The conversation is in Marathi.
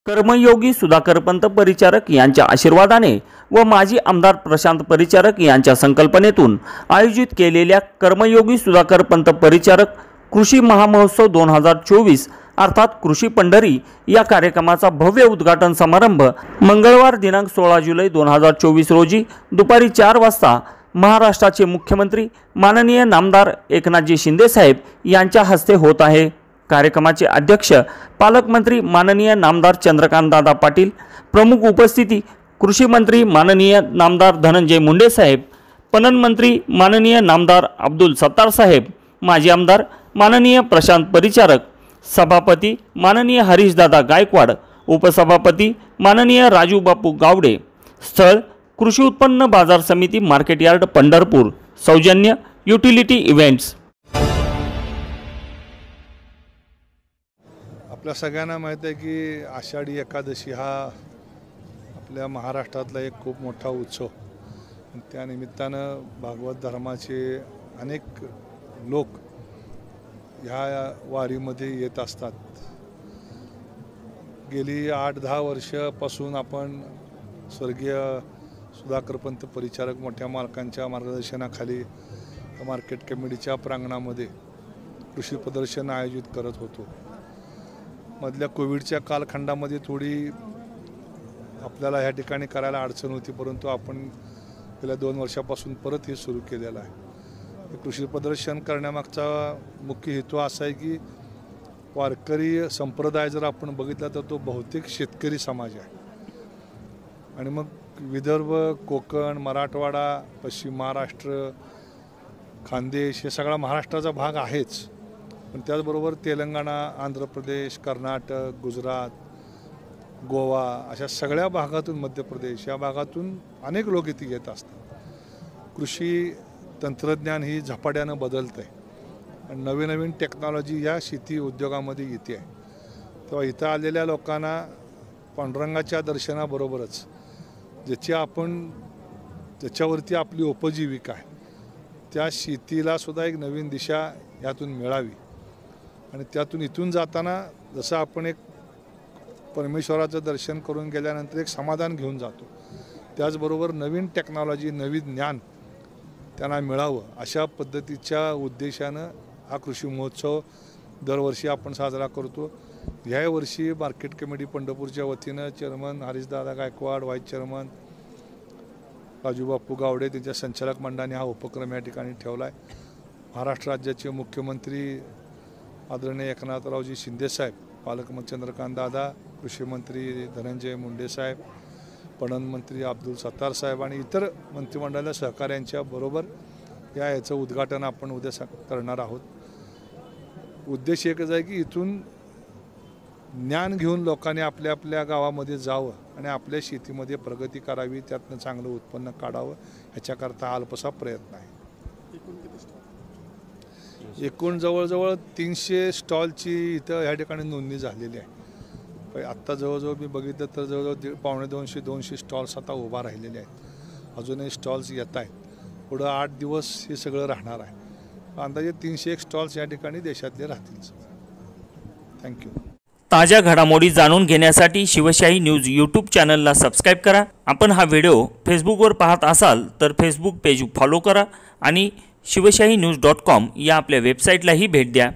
कर्मयोगी सुधाकरपंत परिचारक यांच्या आशीर्वादाने व माजी आमदार प्रशांत परिचारक यांच्या संकल्पनेतून आयोजित केलेल्या कर्मयोगी सुधाकरपंत परिचारक कृषी महामहोत्सव 2024 अर्थात कृषी पंढरी या कार्यक्रमाचा भव्य उद्घाटन समारंभ मंगळवार दिनांक 16 जुलै 2024 रोजी दुपारी 4 वाजता महाराष्ट्राचे मुख्यमंत्री माननीय नामदार एकनाथजी शिंदे साहेब यांच्या हस्ते होत आहे। कार्यक्रमाचे अध्यक्ष पालकमंत्री माननीय नामदार चंद्रकांत दादा पाटील, प्रमुख उपस्थिती कृषी मंत्री माननीय नामदार धनंजय मुंडे साहेब, पणन मंत्री माननीय नामदार अब्दुल सत्तार साहेब, माजी आमदार माननीय प्रशांत परिचारक, सभापती माननीय हरीश दादा गायकवाड, उपसभापती माननीय राजू बापू गावडे। स्थळ कृषी उत्पन्न बाजार समिती मार्केट यार्ड पंढरपूर। सौजन्य युटिलिटी इव्हेंट्स। आपल्या सगळ्यांना माहीत आहे की आषाढी एकादशी हा आपल्या महाराष्ट्रातला एक खूप मोठा उत्सव। त्या निमित्तानं भागवत धर्माचे अनेक लोक ह्या वारीमध्ये येत असतात। गेली 8-10 वर्षापासून आपण स्वर्गीय सुधाकरपंत परिचारक मोठ्या मालकांच्या मार्गदर्शनाखाली मार्केट कमिटीच्या प्रांगणामध्ये कृषी प्रदर्शन आयोजित करत होतो। मधल्या कोविडच्या कालखंडामध्ये थोडी आपल्याला ह्या ठिकाणी करायला अडचण होती, परंतु आपण गेल्या 2 वर्षापासून परत हे सुरू केलेलं आहे। कृषी प्रदर्शन करण्यामागचा मुख्य हेतू असा आहे की वारकरी संप्रदाय जर आपण बघितला तर तो बहुतेक शेतकरी समाज आहे आणि मग विदर्भ, कोकण, मराठवाडा, पश्चिम महाराष्ट्र, खानदेश हे सगळा महाराष्ट्राचा भाग आहेच, पण त्याचबरोबर तेलंगणा, आंध्र प्रदेश, कर्नाटक, गुजरात, गोवा अशा सगळ्या भागातून, मध्य प्रदेश या भागातून अनेक लोक इथे येत असतात। कृषी तंत्रज्ञान ही झपाट्यानं बदलतं आहे आणि नवीन टेक्नॉलॉजी या शेती उद्योगामध्ये येते आहे। तेव्हा इथं आलेल्या लोकांना पांडुरंगाच्या दर्शनाबरोबरच ज्याच्यावरती आपली उपजीविका आहे त्या शेतीला सुद्धा एक नवीन दिशा यातून मिळावी आणि त्यातून इथून जाताना जसं आपण एक परमेश्वराचं दर्शन करून गेल्यानंतर एक समाधान घेऊन जातो, त्याचबरोबर नवीन टेक्नॉलॉजी, नवीन ज्ञान त्यांना मिळावं अशा पद्धतीच्या उद्देशानं हा कृषी महोत्सव दरवर्षी आपण साजरा करतो। ह्या वर्षी मार्केट कमिटी पंढरपूरच्या वतीनं chairman Harishdada Gaikwad, vice chairman Raju Bapu Gawade त्यांच्या संचालक मंडळाने हा उपक्रम या ठिकाणी ठेवला आहे। महाराष्ट्र राज्याचे मुख्यमंत्री आदरणीय एकनाथरावजी शिंदे साहेब, पालकमंत्री चंद्रकांत दादा, कृषी मंत्री धनंजय मुंडे साहेब, पणन मंत्री अब्दुल सत्तार साहेब आणि इतर मंत्रिमंडळाच्या सहकाऱ्यांच्या बरोबर याचं उद्घाटन आपण उद्या करणार आहोत। उद्देश एकच आहे की इथून ज्ञान घेऊन लोकांनी आपल्या आपल्या गावामध्ये जावं आणि आपल्या शेतीमध्ये प्रगती करावी, त्यातनं चांगलं उत्पन्न काढावं, ह्याच्याकरता अल्पसा प्रयत्न आहे। एकूण जवळजवळ 300 स्टॉलची इथं ह्या ठिकाणी नोंदणी झालेली आहे। आत्ता जवळजवळ मी बघितलं तर जवळजवळ 150-200 स्टॉल्स आता उभा राहिलेले आहेत। अजूनही स्टॉल्स येत आहेत। पुढं 8 दिवस हे सगळं राहणार आहे। अंदाजे 301 स्टॉल्स या ठिकाणी देशातले राहतील। थँक्यू। ताज्या घडामोडी जाणून घेण्यासाठी शिवशाही न्यूज यूट्यूब चॅनलला सबस्क्राईब करा। आपण हा व्हिडिओ फेसबुकवर पाहत असाल तर फेसबुक पेज फॉलो करा आणि शिवशाही न्यूज.com या आपल्या वेबसाईटलाही भेट द्या।